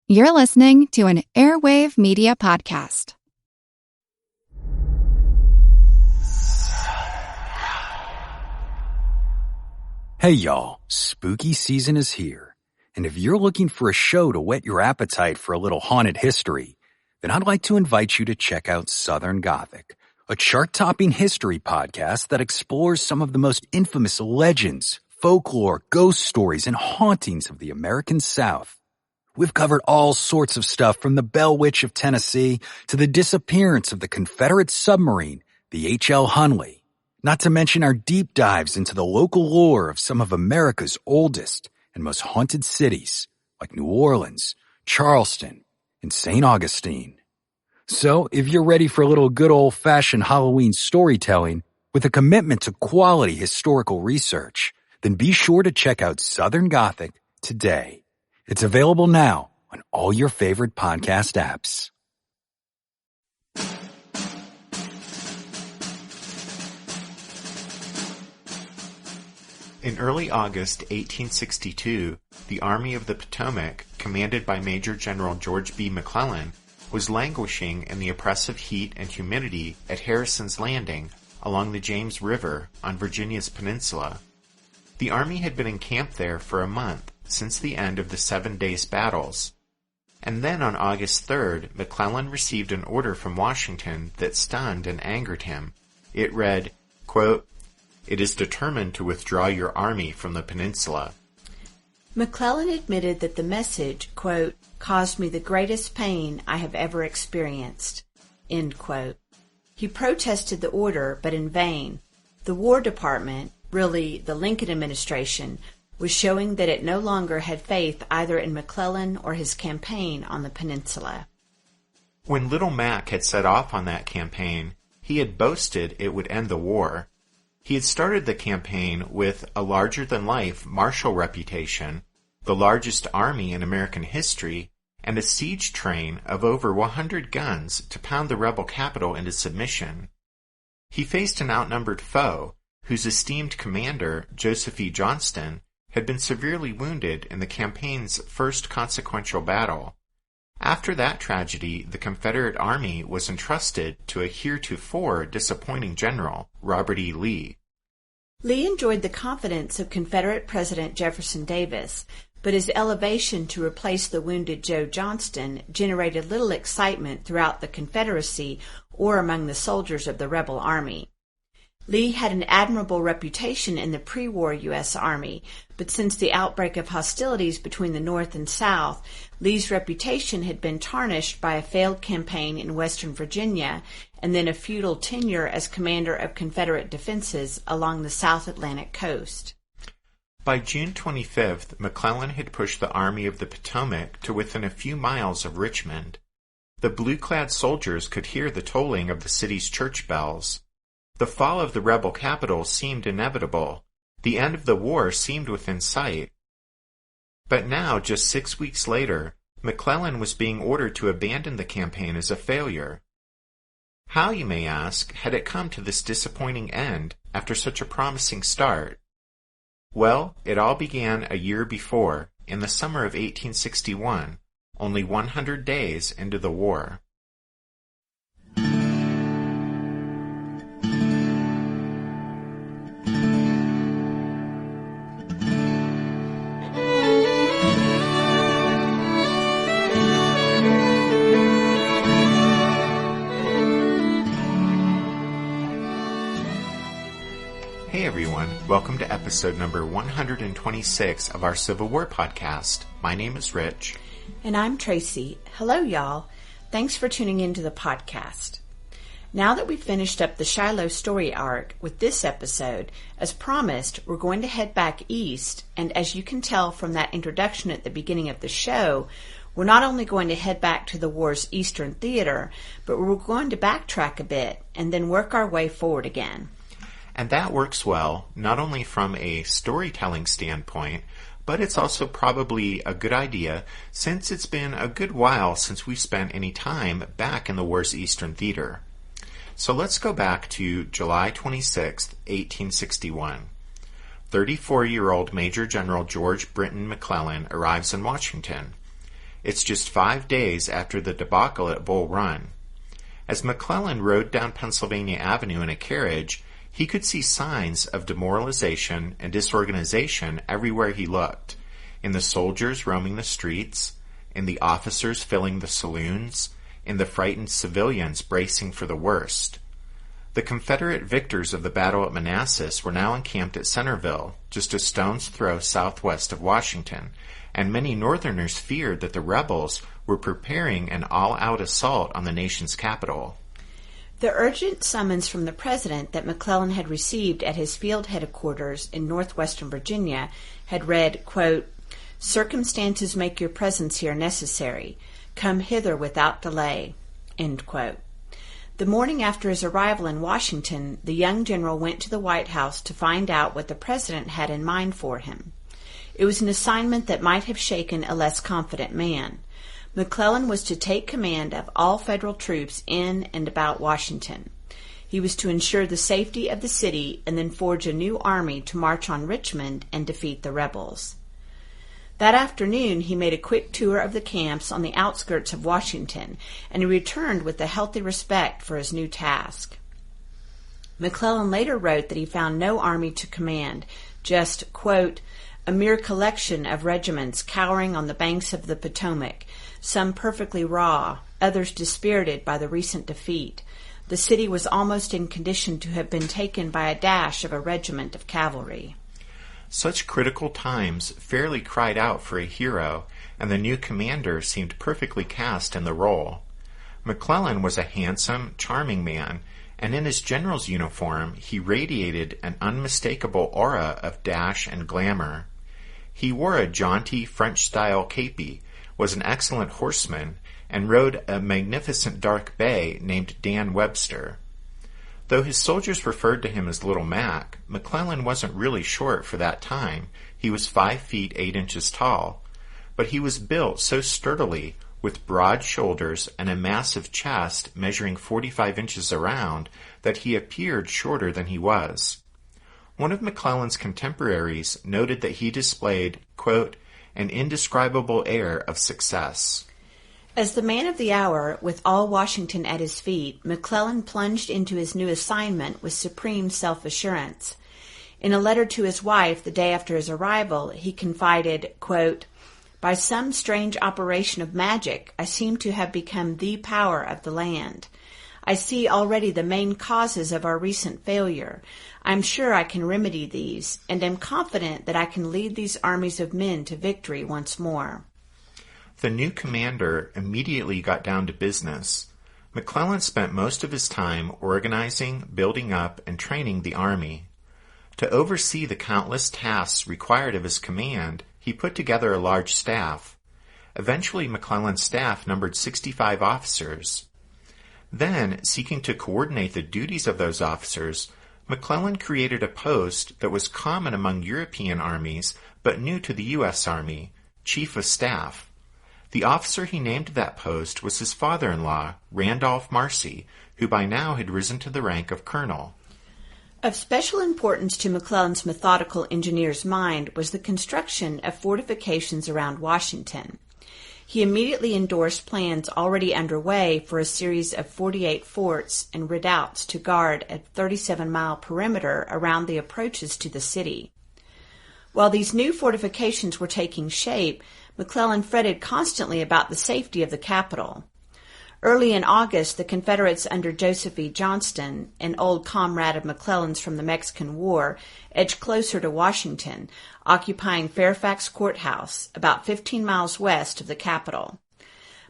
You're listening to an Airwave Media Podcast. Hey y'all, spooky season is here. And if you're looking for a show to whet your appetite for a little haunted history, then I'd like to invite you to check out Southern Gothic, a chart-topping history podcast that explores some of the most infamous legends, folklore, ghost stories, and hauntings of the American South. We've covered all sorts of stuff from the Bell Witch of Tennessee to the disappearance of the Confederate submarine, the H.L. Hunley, not to mention our deep dives into the local lore of some of America's oldest and most haunted cities, like New Orleans, Charleston, and St. Augustine. So, if you're ready for a little good old-fashioned Halloween storytelling with a commitment to quality historical research, then be sure to check out Southern Gothic today. It's available now on all your favorite podcast apps. In early August 1862, the Army of the Potomac, commanded by Major General George B. McClellan, was languishing in the oppressive heat and humidity at Harrison's Landing along the James River on Virginia's Peninsula. The Army had been encamped there for a month since the end of the 7 Days' battles. And then on August 3rd, McClellan received an order from Washington that stunned and angered him. It read, quote, "It is determined to withdraw your army from the peninsula." McClellan admitted that the message, quote, "caused me the greatest pain I have ever experienced," end quote. He protested the order, but in vain. The War Department, really the Lincoln administration, was showing that it no longer had faith either in McClellan or his campaign on the peninsula. When Little Mac had set off on that campaign, he had boasted it would end the war. He had started the campaign with a larger-than-life martial reputation, the largest army in American history, and a siege train of over 100 guns to pound the rebel capital into submission. He faced an outnumbered foe, whose esteemed commander, Joseph E. Johnston, had been severely wounded in the campaign's first consequential battle. After that tragedy, the Confederate Army was entrusted to a heretofore disappointing general, Robert E. Lee. Lee enjoyed the confidence of Confederate President Jefferson Davis, but his elevation to replace the wounded Joe Johnston generated little excitement throughout the Confederacy or among the soldiers of the rebel army. Lee had an admirable reputation in the pre-war U.S. Army, but since the outbreak of hostilities between the North and South, Lee's reputation had been tarnished by a failed campaign in Western Virginia and then a futile tenure as commander of Confederate defenses along the South Atlantic coast. By June 25th, McClellan had pushed the Army of the Potomac to within a few miles of Richmond. The blue-clad soldiers could hear the tolling of the city's church bells. The fall of the rebel capital seemed inevitable. The end of the war seemed within sight. But now, just 6 weeks later, McClellan was being ordered to abandon the campaign as a failure. How, you may ask, had it come to this disappointing end after such a promising start? Well, it all began a year before, in the summer of 1861, only 100 days into the war. Hey everyone, welcome to episode number 126 of our Civil War podcast. My name is Rich. And I'm Tracy. Hello y'all. Thanks for tuning into the podcast. Now that we've finished up the Shiloh story arc with this episode, as promised, we're going to head back east, and as you can tell from that introduction at the beginning of the show, we're not only going to head back to the war's Eastern Theater, but we're going to backtrack a bit and then work our way forward again. And that works well, not only from a storytelling standpoint, but it's also probably a good idea since it's been a good while since we've spent any time back in the war's Eastern Theater. So let's go back to July 26, 1861. 34-year-old Major General George Brinton McClellan arrives in Washington. It's just 5 days after the debacle at Bull Run. As McClellan rode down Pennsylvania Avenue in a carriage, he could see signs of demoralization and disorganization everywhere he looked, in the soldiers roaming the streets, in the officers filling the saloons, in the frightened civilians bracing for the worst. The Confederate victors of the Battle at Manassas were now encamped at Centerville, just a stone's throw southwest of Washington, and many Northerners feared that the rebels were preparing an all-out assault on the nation's capital. The urgent summons from the President that McClellan had received at his field headquarters in northwestern Virginia had read, quote, "Circumstances make your presence here necessary. Come hither without delay." End quote. The morning after his arrival in Washington, the young general went to the White House to find out what the President had in mind for him. It was an assignment that might have shaken a less confident man. McClellan was to take command of all federal troops in and about Washington. He was to ensure the safety of the city and then forge a new army to march on Richmond and defeat the rebels. That afternoon, he made a quick tour of the camps on the outskirts of Washington, and he returned with a healthy respect for his new task. McClellan later wrote that he found no army to command, just, quote, "a mere collection of regiments cowering on the banks of the Potomac, some perfectly raw, others dispirited by the recent defeat. The city was almost in condition to have been taken by a dash of a regiment of cavalry." Such critical times fairly cried out for a hero, and the new commander seemed perfectly cast in the role. McClellan was a handsome, charming man, and in his general's uniform he radiated an unmistakable aura of dash and glamour. He wore a jaunty French-style képi, was an excellent horseman, and rode a magnificent dark bay named Dan Webster. Though his soldiers referred to him as Little Mac, McClellan wasn't really short for that time. He was 5 feet 8 inches tall, but he was built so sturdily, with broad shoulders and a massive chest measuring 45 inches around, that he appeared shorter than he was. One of McClellan's contemporaries noted that he displayed, quote, "an indescribable air of success." As the man of the hour, with all Washington at his feet, McClellan plunged into his new assignment with supreme self-assurance. In a letter to his wife the day after his arrival, he confided, quote, "By some strange operation of magic, I seem to have become the power of the land. I see already the main causes of our recent failure. I am sure I can remedy these, and am confident that I can lead these armies of men to victory once more." The new commander immediately got down to business. McClellan spent most of his time organizing, building up, and training the army. To oversee the countless tasks required of his command, he put together a large staff. Eventually, McClellan's staff numbered 65 officers. Then, seeking to coordinate the duties of those officers, McClellan created a post that was common among European armies but new to the U.S. Army, Chief of Staff. The officer he named to that post was his father-in-law, Randolph Marcy, who by now had risen to the rank of colonel. Of special importance to McClellan's methodical engineer's mind was the construction of fortifications around Washington. He immediately endorsed plans already underway for a series of 48 forts and redoubts to guard a 37-mile perimeter around the approaches to the city. While these new fortifications were taking shape, McClellan fretted constantly about the safety of the capital. Early in August, the Confederates under Joseph E. Johnston, an old comrade of McClellan's from the Mexican War, edged closer to Washington, occupying Fairfax Courthouse, about 15 miles west of the capital.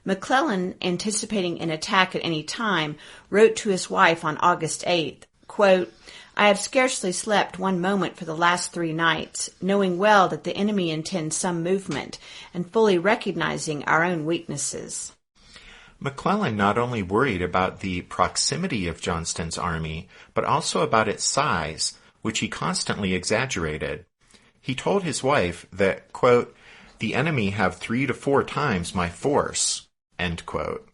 McClellan, anticipating an attack at any time, wrote to his wife on August 8th, quote, "I have scarcely slept one moment for the last 3 nights, knowing well that the enemy intends some movement, and fully recognizing our own weaknesses." McClellan not only worried about the proximity of Johnston's army, but also about its size, which he constantly exaggerated. He told his wife that, quote, "the enemy have 3 to 4 times my force," end quote.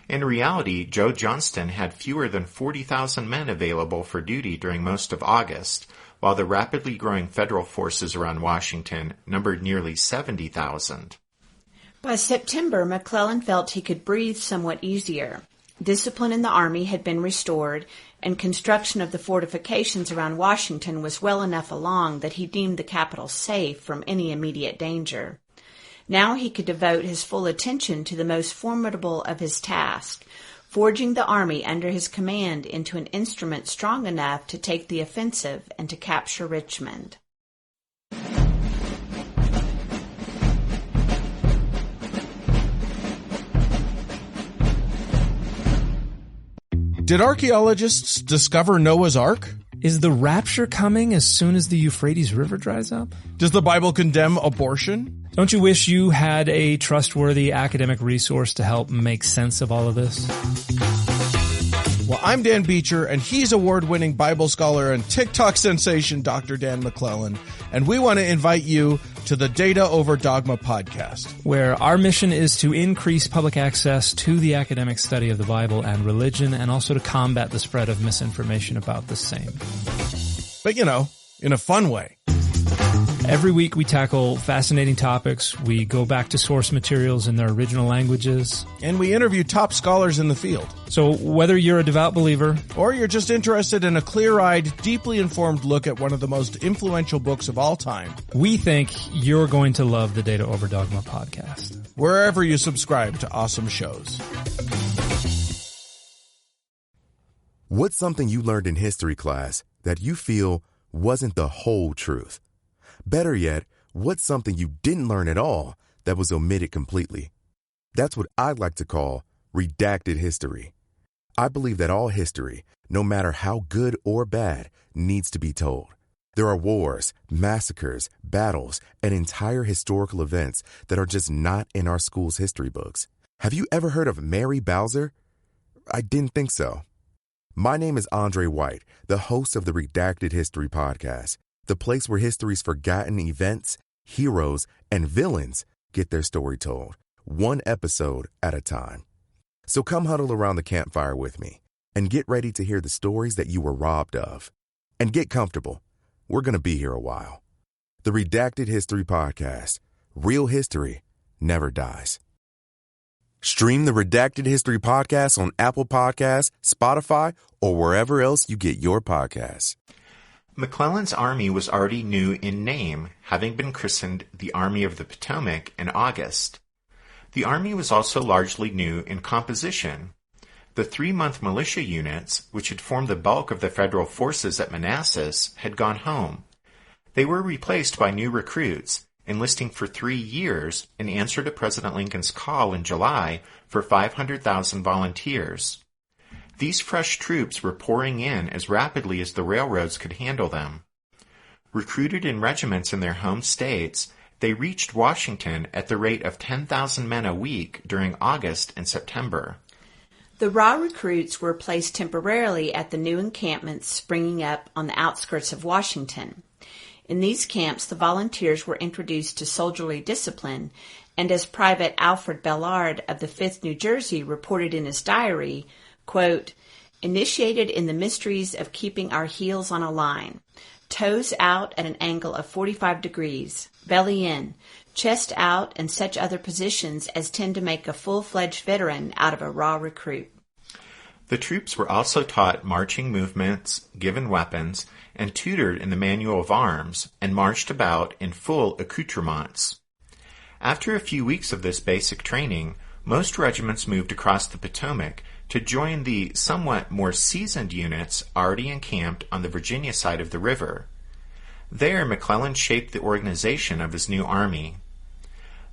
In reality, Joe Johnston had fewer than 40,000 men available for duty during most of August, while the rapidly growing federal forces around Washington numbered nearly 70,000. By September, McClellan felt he could breathe somewhat easier. Discipline in the Army had been restored, and construction of the fortifications around Washington was well enough along that he deemed the capital safe from any immediate danger. Now he could devote his full attention to the most formidable of his tasks, forging the army under his command into an instrument strong enough to take the offensive and to capture Richmond. Did archaeologists discover Noah's Ark? Is the rapture coming as soon as the Euphrates River dries up? Does the Bible condemn abortion? Don't you wish you had a trustworthy academic resource to help make sense of all of this? Well, I'm Dan Beecher, and he's award-winning Bible scholar and TikTok sensation Dr. Dan McClellan, and we want to invite you to the Data Over Dogma podcast, where our mission is to increase public access to the academic study of the Bible and religion, and also to combat the spread of misinformation about the same. But, in a fun way. Every week we tackle fascinating topics, we go back to source materials in their original languages, and we interview top scholars in the field. So whether you're a devout believer, or you're just interested in a clear-eyed, deeply informed look at one of the most influential books of all time, we think you're going to love the Data Over Dogma podcast, wherever you subscribe to awesome shows. What's something you learned in history class that you feel wasn't the whole truth? Better yet, what's something you didn't learn at all that was omitted completely? That's what I'd like to call redacted history. I believe that all history, no matter how good or bad, needs to be told. There are wars, massacres, battles, and entire historical events that are just not in our school's history books. Have you ever heard of Mary Bowser? I didn't think so. My name is Andre White, the host of the Redacted History Podcast, the place where history's forgotten events, heroes, and villains get their story told, one episode at a time. So come huddle around the campfire with me and get ready to hear the stories that you were robbed of. And get comfortable. We're going to be here a while. The Redacted History Podcast. Real history never dies. Stream the Redacted History Podcast on Apple Podcasts, Spotify, or wherever else you get your podcasts. McClellan's army was already new in name, having been christened the Army of the Potomac in August. The army was also largely new in composition. The 3-month militia units, which had formed the bulk of the federal forces at Manassas, had gone home. They were replaced by new recruits, enlisting for 3 years in answer to President Lincoln's call in July for 500,000 volunteers. These fresh troops were pouring in as rapidly as the railroads could handle them. Recruited in regiments in their home states, they reached Washington at the rate of 10,000 men a week during August and September. The raw recruits were placed temporarily at the new encampments springing up on the outskirts of Washington. In these camps, the volunteers were introduced to soldierly discipline, and as Private Alfred Bellard of the 5th New Jersey reported in his diary, quote, initiated in the mysteries of keeping our heels on a line, toes out at an angle of 45 degrees, belly in, chest out, and such other positions as tend to make a full-fledged veteran out of a raw recruit. The troops were also taught marching movements, given weapons, and tutored in the manual of arms, and marched about in full accoutrements. After a few weeks of this basic training, most regiments moved across the Potomac to join the somewhat more seasoned units already encamped on the Virginia side of the river. There, McClellan shaped the organization of his new army.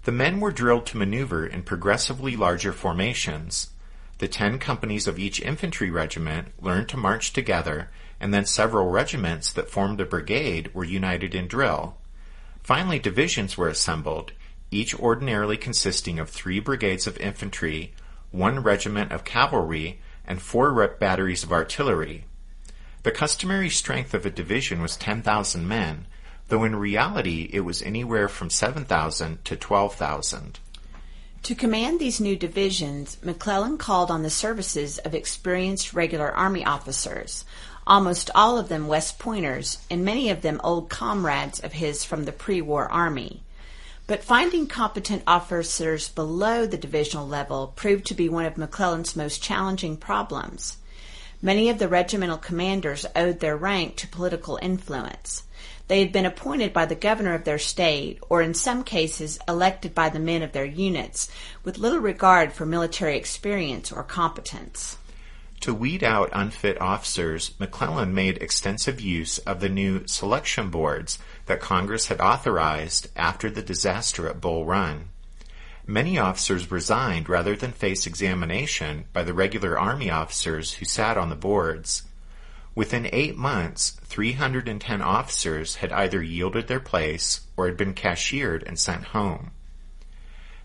The men were drilled to maneuver in progressively larger formations. The 10 companies of each infantry regiment learned to march together, and then several regiments that formed a brigade were united in drill. Finally, divisions were assembled, each ordinarily consisting of 3 brigades of infantry, 1 regiment of cavalry, and 4 batteries of artillery. The customary strength of a division was 10,000 men, though in reality it was anywhere from 7,000 to 12,000. To command these new divisions, McClellan called on the services of experienced regular Army officers, almost all of them West Pointers, and many of them old comrades of his from the pre-war Army. But finding competent officers below the divisional level proved to be one of McClellan's most challenging problems. Many of the regimental commanders owed their rank to political influence. They had been appointed by the governor of their state, or in some cases elected by the men of their units, with little regard for military experience or competence. To weed out unfit officers, McClellan made extensive use of the new selection boards that Congress had authorized after the disaster at Bull Run. Many officers resigned rather than face examination by the regular Army officers who sat on the boards. Within 8 months, 310 officers had either yielded their place or had been cashiered and sent home.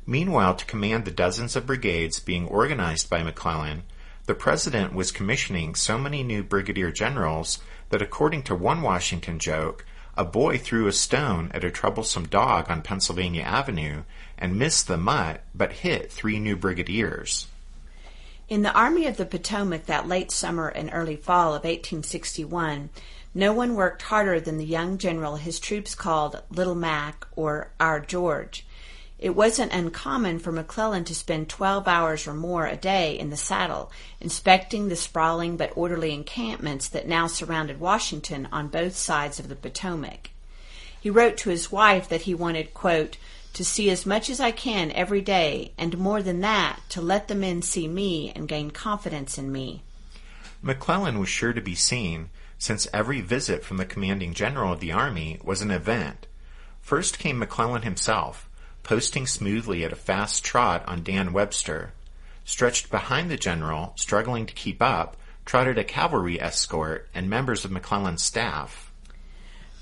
Meanwhile, to command the dozens of brigades being organized by McClellan, the President was commissioning so many new brigadier generals that, according to one Washington joke, a boy threw a stone at a troublesome dog on Pennsylvania Avenue and missed the mutt but hit 3 new brigadiers. In the Army of the Potomac that late summer and early fall of 1861, no one worked harder than the young general his troops called Little Mac, or Our George. It wasn't uncommon for McClellan to spend 12 hours or more a day in the saddle, inspecting the sprawling but orderly encampments that now surrounded Washington on both sides of the Potomac. He wrote to his wife that he wanted, quote, to see as much as I can every day, and more than that, to let the men see me and gain confidence in me. McClellan was sure to be seen, since every visit from the commanding general of the army was an event. First came McClellan himself, posting smoothly at a fast trot on Dan Webster. Stretched behind the general, struggling to keep up, trotted a cavalry escort and members of McClellan's staff.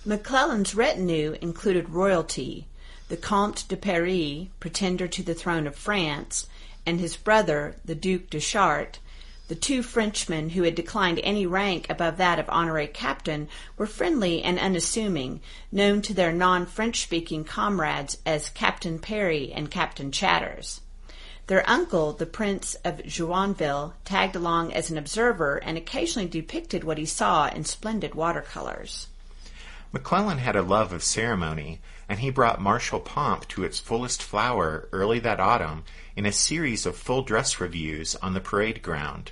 McClellan's retinue included royalty, the Comte de Paris, pretender to the throne of France, and his brother, the Duc de Chartres. The 2 Frenchmen who had declined any rank above that of honorary captain were friendly and unassuming, known to their non-French-speaking comrades as Captain Perry and Captain Chatters. Their uncle, the Prince of Joinville, tagged along as an observer and occasionally depicted what he saw in splendid watercolors. McClellan had a love of ceremony, and he brought martial pomp to its fullest flower early that autumn in a series of full-dress reviews on the parade ground.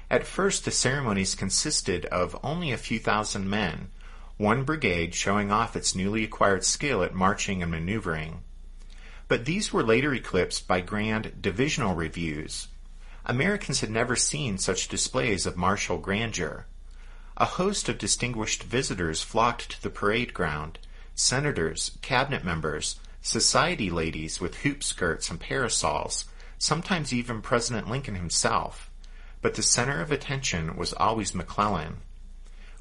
At first, the ceremonies consisted of only a few thousand men, one brigade showing off its newly acquired skill at marching and maneuvering. But these were later eclipsed by grand divisional reviews. Americans had never seen such displays of martial grandeur. A host of distinguished visitors flocked to the parade ground: senators, cabinet members, society ladies with hoop skirts and parasols, sometimes even President Lincoln himself. But the center of attention was always McClellan.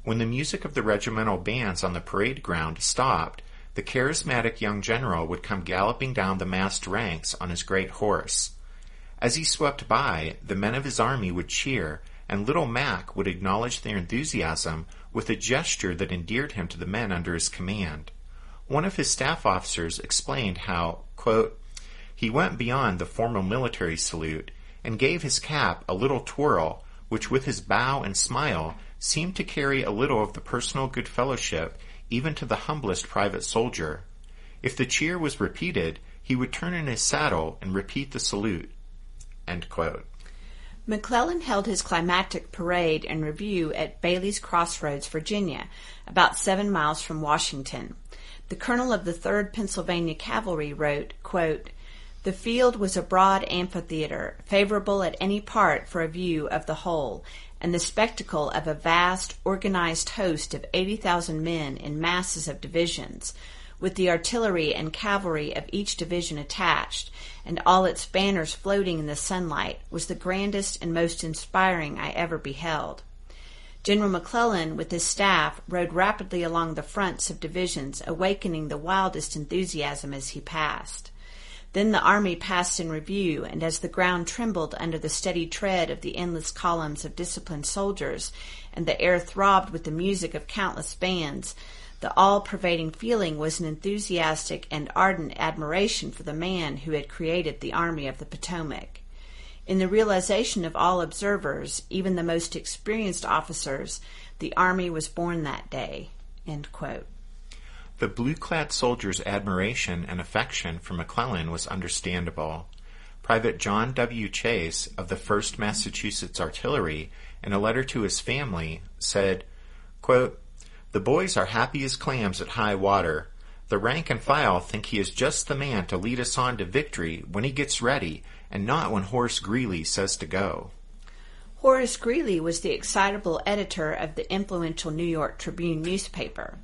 When the music of the regimental bands on the parade ground stopped, the charismatic young general would come galloping down the massed ranks on his great horse. As he swept by, the men of his army would cheer, and Little Mac would acknowledge their enthusiasm with a gesture that endeared him to the men under his command. One of his staff officers explained how, quote, he went beyond the formal military salute and gave his cap a little twirl, which with his bow and smile seemed to carry a little of the personal good fellowship even to the humblest private soldier. If the cheer was repeated, he would turn in his saddle and repeat the salute. End quote. McClellan held his climactic parade and review at Bailey's Crossroads, Virginia, about 7 miles from Washington. The colonel of the 3rd Pennsylvania Cavalry wrote, quote, the field was a broad amphitheater, favorable at any part for a view of the whole, and the spectacle of a vast, organized host of 80,000 men in masses of divisions, with the artillery and cavalry of each division attached, and all its banners floating in the sunlight, was the grandest and most inspiring I ever beheld. General McClellan, with his staff, rode rapidly along the fronts of divisions, awakening the wildest enthusiasm as he passed. Then the army passed in review, and as the ground trembled under the steady tread of the endless columns of disciplined soldiers, and the air throbbed with the music of countless bands, the all-pervading feeling was an enthusiastic and ardent admiration for the man who had created the Army of the Potomac. In the realization of all observers, even the most experienced officers, the Army was born that day. End quote. The blue-clad soldiers' admiration and affection for McClellan was understandable. Private John W. Chase of the 1st Massachusetts Artillery, in a letter to his family, said, quote, "The boys are happy as clams at high water. The rank and file think he is just the man to lead us on to victory when he gets ready, and not when Horace Greeley says to go." Horace Greeley was the excitable editor of the influential New York Tribune newspaper.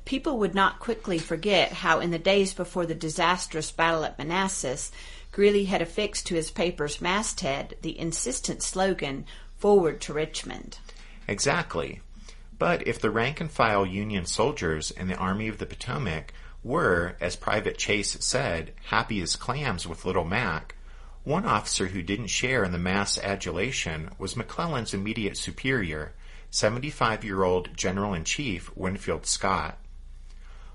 People would not quickly forget how in the days before the disastrous battle at Manassas, Greeley had affixed to his paper's masthead the insistent slogan, "Forward to Richmond." Exactly. But if the rank-and-file Union soldiers in the Army of the Potomac were, as Private Chase said, happy as clams with Little Mac, one officer who didn't share in the mass adulation was McClellan's immediate superior, 75-year-old General-in-Chief Winfield Scott.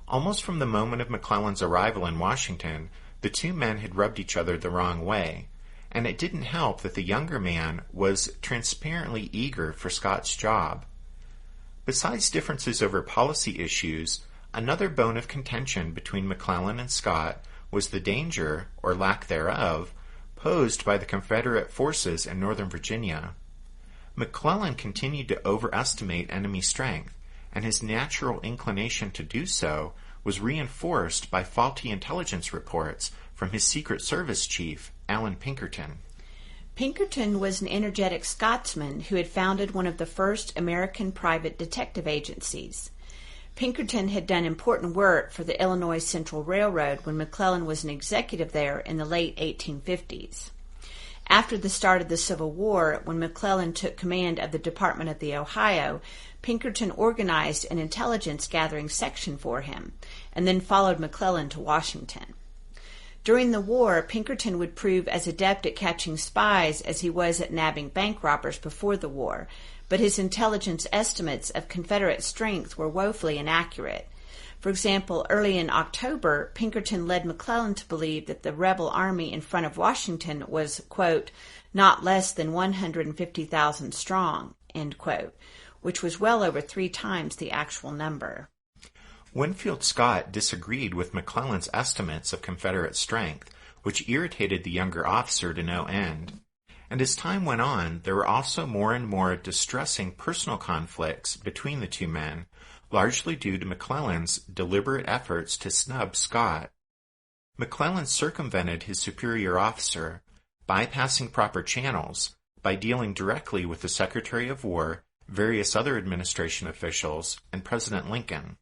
Almost from the moment of McClellan's arrival in Washington, the two men had rubbed each other the wrong way, and it didn't help that the younger man was transparently eager for Scott's job. Besides differences over policy issues, another bone of contention between McClellan and Scott was the danger, or lack thereof, posed by the Confederate forces in Northern Virginia. McClellan continued to overestimate enemy strength, and his natural inclination to do so was reinforced by faulty intelligence reports from his Secret Service chief, Allan Pinkerton. Pinkerton was an energetic Scotsman who had founded one of the first American private detective agencies. Pinkerton had done important work for the Illinois Central Railroad when McClellan was an executive there in the late 1850s. After the start of the Civil War, when McClellan took command of the Department of the Ohio, Pinkerton organized an intelligence-gathering section for him, and then followed McClellan to Washington. During the war, Pinkerton would prove as adept at catching spies as he was at nabbing bank robbers before the war, but his intelligence estimates of Confederate strength were woefully inaccurate. For example, early in October, Pinkerton led McClellan to believe that the rebel army in front of Washington was, quote, "not less than 150,000 strong," end quote, which was well over 3 times the actual number. Winfield Scott disagreed with McClellan's estimates of Confederate strength, which irritated the younger officer to no end. And as time went on, there were also more and more distressing personal conflicts between the two men, largely due to McClellan's deliberate efforts to snub Scott. McClellan circumvented his superior officer, bypassing proper channels, by dealing directly with the Secretary of War, various other administration officials, and President Lincoln.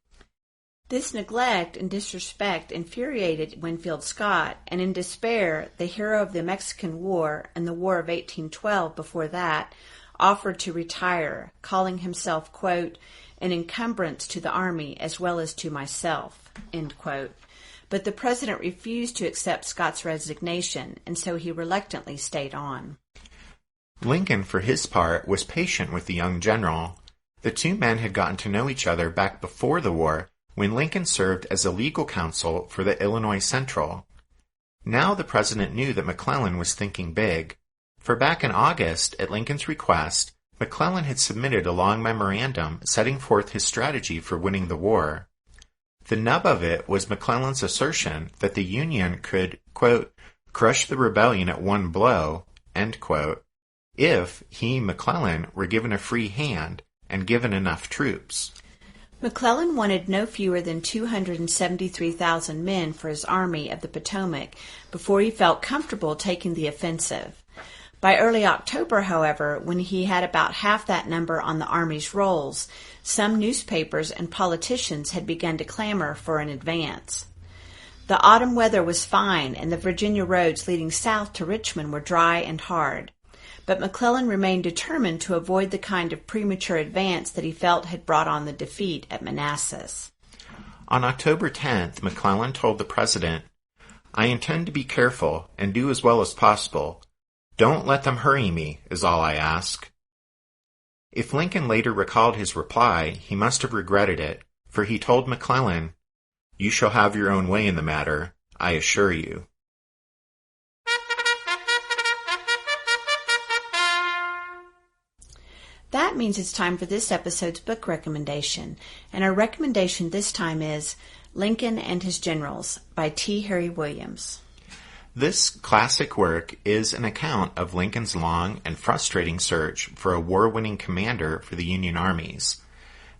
This neglect and disrespect infuriated Winfield Scott, and in despair, the hero of the Mexican War and the War of 1812 before that offered to retire, calling himself, quote, "an encumbrance to the army as well as to myself," end quote. But the president refused to accept Scott's resignation, and so he reluctantly stayed on. Lincoln, for his part, was patient with the young general. The two men had gotten to know each other back before the war, when Lincoln served as a legal counsel for the Illinois Central. Now the president knew that McClellan was thinking big, for back in August, at Lincoln's request, McClellan had submitted a long memorandum setting forth his strategy for winning the war. The nub of it was McClellan's assertion that the Union could, quote, "crush the rebellion at one blow," end quote, if he, McClellan, were given a free hand and given enough troops. McClellan wanted no fewer than 273,000 men for his Army of the Potomac before he felt comfortable taking the offensive. By early October, however, when he had about half that number on the Army's rolls, some newspapers and politicians had begun to clamor for an advance. The autumn weather was fine, and the Virginia roads leading south to Richmond were dry and hard. But McClellan remained determined to avoid the kind of premature advance that he felt had brought on the defeat at Manassas. On October 10th, McClellan told the president, "I intend to be careful and do as well as possible. Don't let them hurry me, is all I ask." If Lincoln later recalled his reply, he must have regretted it, for he told McClellan, "You shall have your own way in the matter, I assure you." That means it's time for this episode's book recommendation, and our recommendation this time is Lincoln and His Generals by T. Harry Williams. This classic work is an account of Lincoln's long and frustrating search for a war-winning commander for the Union armies.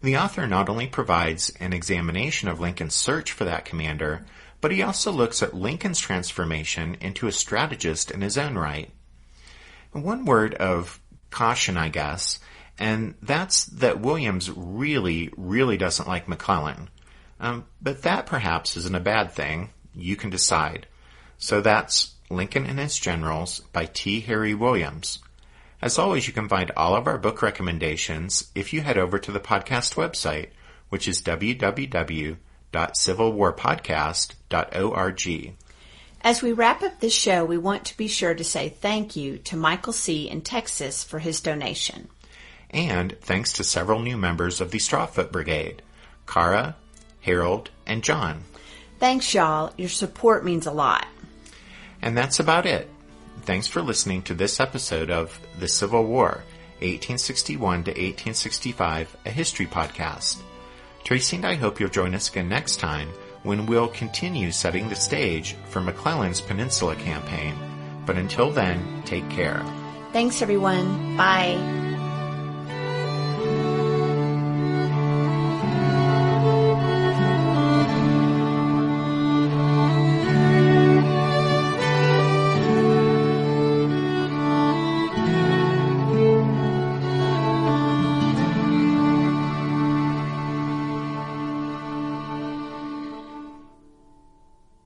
The author not only provides an examination of Lincoln's search for that commander, but he also looks at Lincoln's transformation into a strategist in his own right. One word of caution, I guess, and that's that Williams really doesn't like McClellan. But that perhaps isn't a bad thing. You can decide. So that's Lincoln and His Generals by T. Harry Williams. As always, you can find all of our book recommendations if you head over to the podcast website, which is www.civilwarpodcast.org. As we wrap up this show, we want to be sure to say thank you to Michael C. in Texas for his donation. And thanks to several new members of the Strawfoot Brigade, Cara, Harold, and John. Thanks, y'all. Your support means a lot. And that's about it. Thanks for listening to this episode of The Civil War, 1861 to 1865, a history podcast. Tracy and I hope you'll join us again next time when we'll continue setting the stage for McClellan's Peninsula campaign. But until then, take care. Thanks, everyone. Bye.